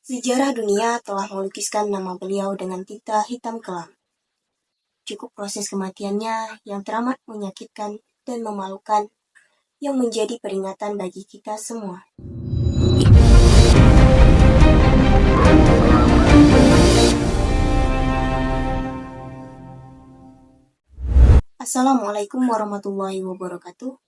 Sejarah dunia telah melukiskan nama beliau dengan tinta hitam kelam. Cukup proses kematiannya yang teramat menyakitkan dan memalukan yang menjadi peringatan bagi kita semua. Assalamualaikum warahmatullahi wabarakatuh.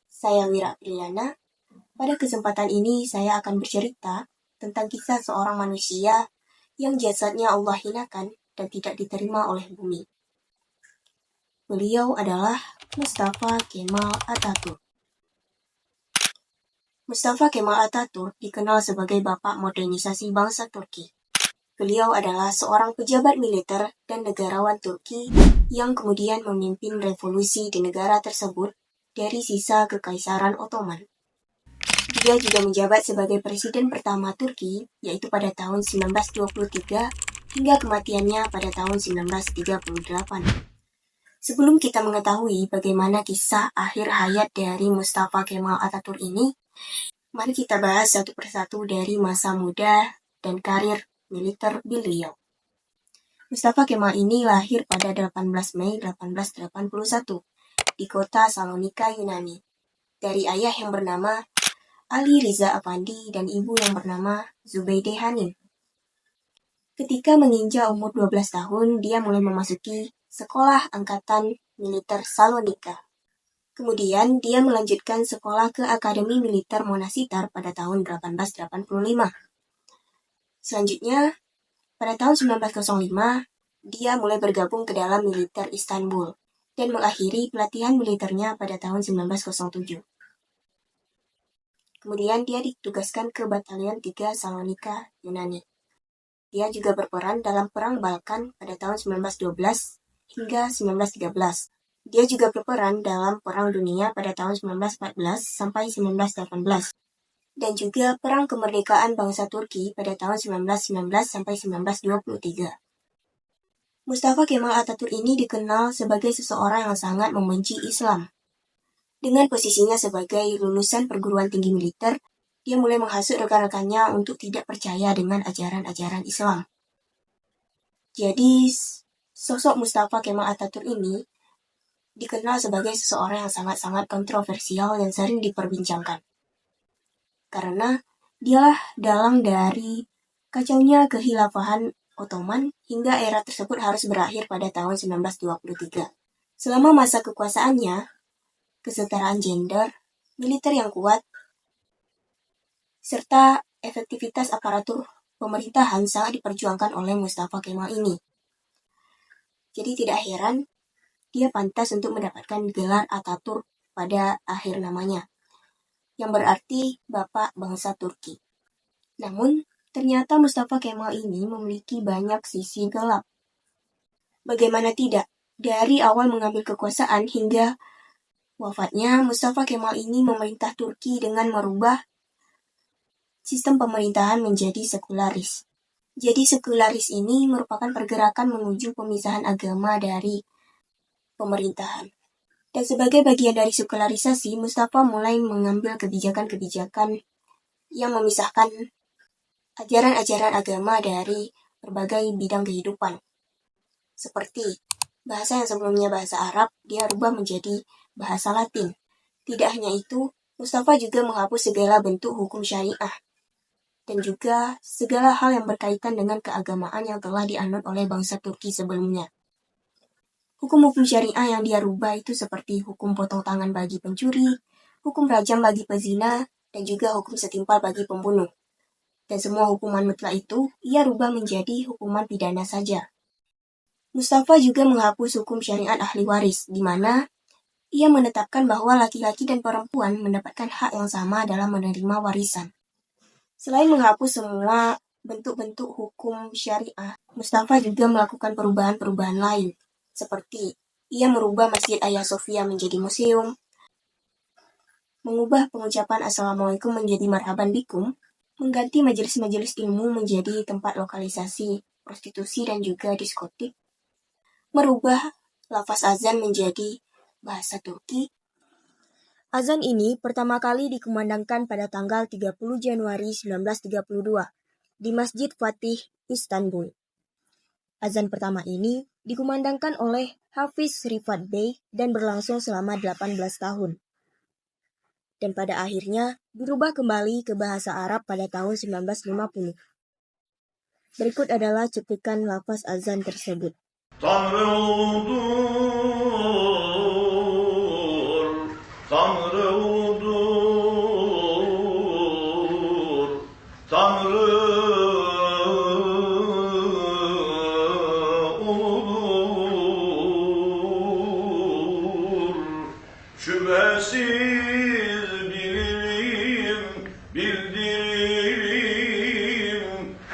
Saya Wira Apriliana. Pada kesempatan ini saya akan bercerita tentang kisah seorang manusia yang jasadnya Allah hinakan dan tidak diterima oleh bumi. Beliau adalah Mustafa Kemal Atatürk. Mustafa Kemal Atatürk dikenal sebagai bapak modernisasi bangsa Turki. Beliau adalah seorang pejabat militer dan negarawan Turki yang kemudian memimpin revolusi di negara tersebut dari sisa Kekaisaran Ottoman. Dia juga menjabat sebagai presiden pertama Turki, yaitu pada tahun 1923 hingga kematiannya pada tahun 1938. Sebelum kita mengetahui bagaimana kisah akhir hayat dari Mustafa Kemal Atatürk ini, mari kita bahas satu persatu dari masa muda dan karir militer beliau. Mustafa Kemal ini lahir pada 18 Mei 1881 di kota Salonika, Yunani, dari ayah yang bernama Ali Riza Afandi dan ibu yang bernama Zubeide Hanim. Ketika menginjak umur 12 tahun, dia mulai memasuki sekolah angkatan militer Salonika. Kemudian dia melanjutkan sekolah ke Akademi Militer Monasitar pada tahun 1885. Selanjutnya, pada tahun 1905, dia mulai bergabung ke dalam militer Istanbul dan mengakhiri pelatihan militernya pada tahun 1907. Kemudian dia ditugaskan ke Batalion 3 Salonika, Yunani. Dia juga berperan dalam Perang Balkan pada tahun 1912 hingga 1913. Dia juga berperan dalam Perang Dunia pada tahun 1914 sampai 1918. Dan juga Perang Kemerdekaan Bangsa Turki pada tahun 1919 sampai 1923. Mustafa Kemal Atatürk ini dikenal sebagai seseorang yang sangat membenci Islam. Dengan posisinya sebagai lulusan perguruan tinggi militer, dia mulai menghasut rekan-rekannya untuk tidak percaya dengan ajaran-ajaran Islam. Jadi, sosok Mustafa Kemal Atatürk ini dikenal sebagai seseorang yang sangat-sangat kontroversial dan sering diperbincangkan. Karena dialah dalang dari kacaunya kehilafahan Ottoman hingga era tersebut harus berakhir pada tahun 1923. Selama masa kekuasaannya, kesetaraan gender, militer yang kuat, serta efektivitas aparatur pemerintahan sangat diperjuangkan oleh Mustafa Kemal ini. Jadi tidak heran dia pantas untuk mendapatkan gelar Atatürk pada akhir namanya, yang berarti Bapak Bangsa Turki. Namun, ternyata Mustafa Kemal ini memiliki banyak sisi gelap. Bagaimana tidak, dari awal mengambil kekuasaan hingga wafatnya, Mustafa Kemal ini memerintah Turki dengan merubah sistem pemerintahan menjadi sekularis. Jadi sekularis ini merupakan pergerakan menuju pemisahan agama dari pemerintahan. Dan sebagai bagian dari sekularisasi, Mustafa mulai mengambil kebijakan-kebijakan yang memisahkan ajaran-ajaran agama dari berbagai bidang kehidupan. Seperti bahasa yang sebelumnya bahasa Arab, dia rubah menjadi bahasa Latin. Tidak hanya itu, Mustafa juga menghapus segala bentuk hukum syariah dan juga segala hal yang berkaitan dengan keagamaan yang telah dianut oleh bangsa Turki sebelumnya. Hukum-hukum syariah yang dia rubah itu seperti hukum potong tangan bagi pencuri, hukum rajam bagi pezina, dan juga hukum setimpal bagi pembunuh. Dan semua hukuman mutlak itu ia rubah menjadi hukuman pidana saja. Mustafa juga menghapus hukum syariat ahli waris, di mana ia menetapkan bahwa laki-laki dan perempuan mendapatkan hak yang sama dalam menerima warisan. Selain menghapus semua bentuk-bentuk hukum syariah, Mustafa juga melakukan perubahan-perubahan lain, seperti ia merubah Masjid Hagia Sophia menjadi museum, mengubah pengucapan Assalamualaikum menjadi Marhaban Bikum, mengganti majelis-majelis ilmu menjadi tempat lokalisasi prostitusi dan juga diskotik, merubah lafaz azan menjadi bahasa Turki. Azan ini pertama kali dikumandangkan pada tanggal 30 Januari 1932 di Masjid Fatih, Istanbul. Azan pertama ini dikumandangkan oleh Hafiz Rifat Bey dan berlangsung selama 18 tahun. Dan pada akhirnya berubah kembali ke bahasa Arab pada tahun 1950. Berikut adalah cuplikan lafaz azan tersebut. Tanrı uludur, Tanrı uludur, Tanrı uludur. Şüphesiz bilirim, bildiririm,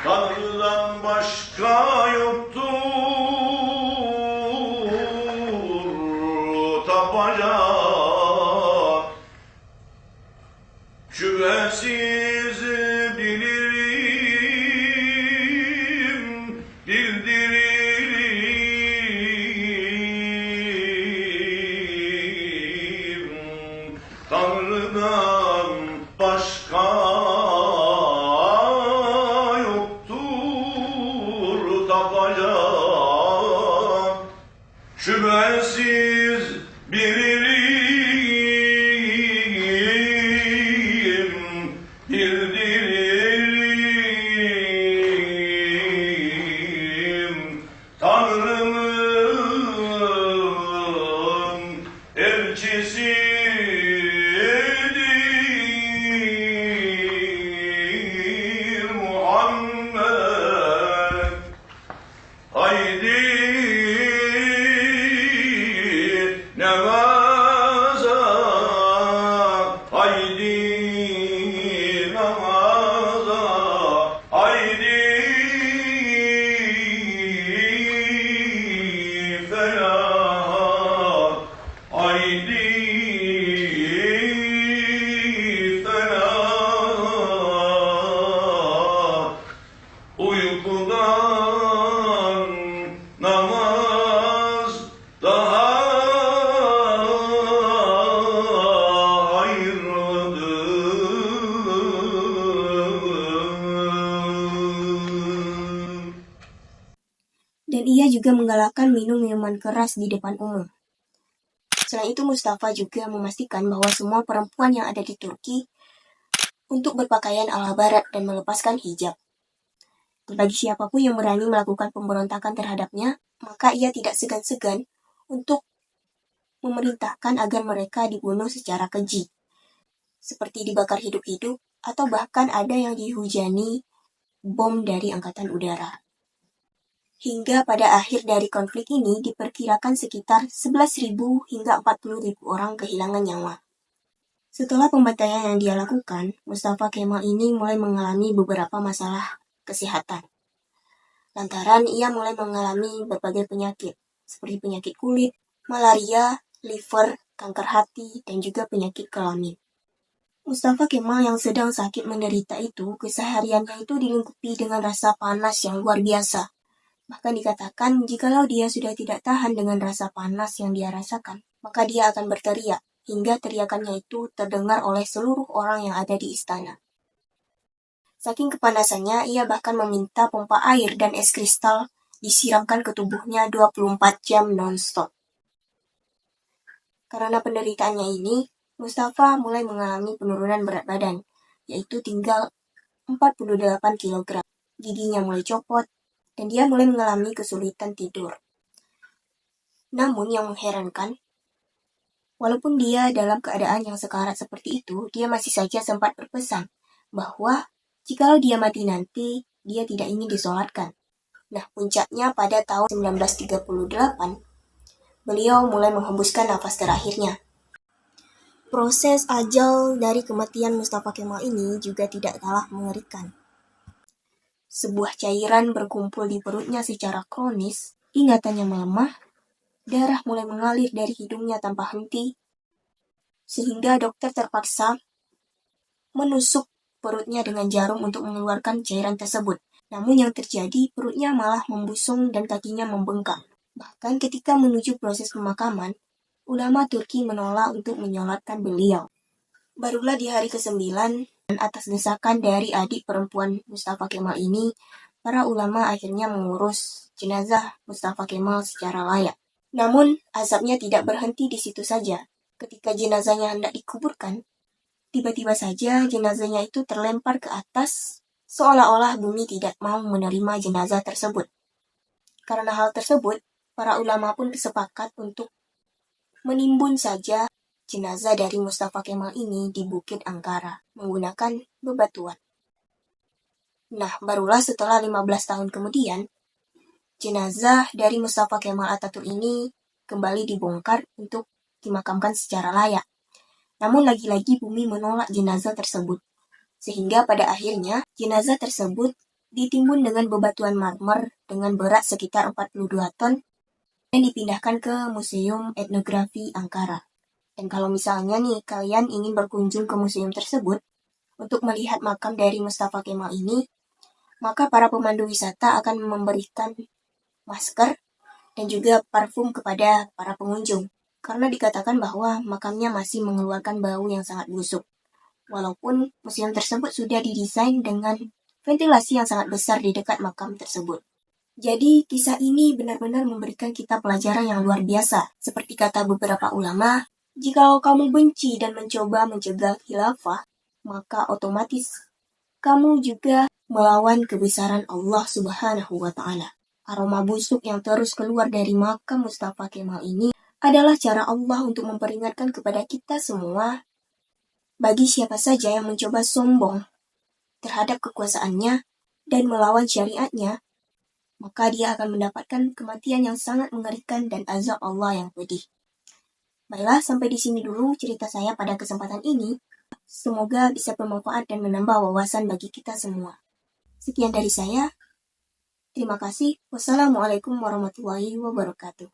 Tanrı'dan başka yoktur. Şüphesiz bilirim, bildiririm, Tanrı'dan başka yoktur tapacak. Şüphesiz bilirim, bildiririm, Tanrı'nın elçisidir Muhammed. Haydi namaza, haydi namaza, haydi felaha, haydi felaha. Uykudan namaz daha hayırlıdır. Dan ia juga menggalakkan minum minuman keras di depan umum. Selain itu, Mustafa juga memastikan bahwa semua perempuan yang ada di Turki untuk berpakaian ala barat dan melepaskan hijab. Bagi siapapun yang berani melakukan pemberontakan terhadapnya, maka ia tidak segan-segan untuk memerintahkan agar mereka dibunuh secara keji, seperti dibakar hidup-hidup, atau bahkan ada yang dihujani bom dari angkatan udara. Hingga pada akhir dari konflik ini diperkirakan sekitar 11.000 hingga 40.000 orang kehilangan nyawa. Setelah pembantaian yang dia lakukan, Mustafa Kemal ini mulai mengalami beberapa masalah kesehatan. Lantaran ia mulai mengalami berbagai penyakit, seperti penyakit kulit, malaria, liver, kanker hati, dan juga penyakit kelamin. Mustafa Kemal yang sedang sakit menderita itu, kesehariannya itu dilingkupi dengan rasa panas yang luar biasa. Bahkan dikatakan, jikalau dia sudah tidak tahan dengan rasa panas yang dia rasakan, maka dia akan berteriak, hingga teriakannya itu terdengar oleh seluruh orang yang ada di istana. Saking kepanasannya, ia bahkan meminta pompa air dan es kristal disiramkan ke tubuhnya 24 jam non-stop. Karena penderitaannya ini, Mustafa mulai mengalami penurunan berat badan, yaitu tinggal 48 kg. Giginya mulai copot, dan dia mulai mengalami kesulitan tidur. Namun yang mengherankan, walaupun dia dalam keadaan yang sekarat seperti itu, dia masih saja sempat berpesan bahwa jikalau dia mati nanti, dia tidak ingin disolatkan. Nah, puncaknya pada tahun 1938, beliau mulai menghembuskan nafas terakhirnya. Proses ajal dari kematian Mustafa Kemal ini juga tidak kalah mengerikan. Sebuah cairan berkumpul di perutnya secara kronis, ingatannya melemah, darah mulai mengalir dari hidungnya tanpa henti, sehingga dokter terpaksa menusuk perutnya dengan jarum untuk mengeluarkan cairan tersebut. Namun yang terjadi, perutnya malah membusung dan kakinya membengkak. Bahkan ketika menuju proses pemakaman, ulama Turki menolak untuk menyolatkan beliau. Barulah di hari ke-9, Dan atas desakan dari adik perempuan Mustafa Kemal ini, para ulama akhirnya mengurus jenazah Mustafa Kemal secara layak. Namun, azabnya tidak berhenti di situ saja. Ketika jenazahnya hendak dikuburkan, tiba-tiba saja jenazahnya itu terlempar ke atas, seolah-olah bumi tidak mau menerima jenazah tersebut. Karena hal tersebut, para ulama pun sepakat untuk menimbun saja jenazah dari Mustafa Kemal ini di Bukit Angkara menggunakan bebatuan. Nah, barulah setelah 15 tahun kemudian, jenazah dari Mustafa Kemal Atatürk ini kembali dibongkar untuk dimakamkan secara layak. Namun lagi-lagi bumi menolak jenazah tersebut. Sehingga pada akhirnya jenazah tersebut ditimbun dengan bebatuan marmer dengan berat sekitar 42 ton dan dipindahkan ke Museum Etnografi Ankara. Dan kalau misalnya nih kalian ingin berkunjung ke museum tersebut untuk melihat makam dari Mustafa Kemal ini, maka para pemandu wisata akan memberikan masker dan juga parfum kepada para pengunjung. Karena dikatakan bahwa makamnya masih mengeluarkan bau yang sangat busuk. Walaupun museum tersebut sudah didesain dengan ventilasi yang sangat besar di dekat makam tersebut. Jadi, kisah ini benar-benar memberikan kita pelajaran yang luar biasa. Seperti kata beberapa ulama, jika kamu benci dan mencoba mencegah khilafah, maka otomatis kamu juga melawan kebesaran Allah Subhanahu wa Ta'ala. Aroma busuk yang terus keluar dari makam Mustafa Kemal ini adalah cara Allah untuk memperingatkan kepada kita semua, bagi siapa saja yang mencoba sombong terhadap kekuasaannya dan melawan syariatnya, maka dia akan mendapatkan kematian yang sangat mengerikan dan azab Allah yang pedih. Baiklah, sampai di sini dulu cerita saya pada kesempatan ini. Semoga bisa bermanfaat dan menambah wawasan bagi kita semua. Sekian dari saya. Terima kasih. Wassalamualaikum warahmatullahi wabarakatuh.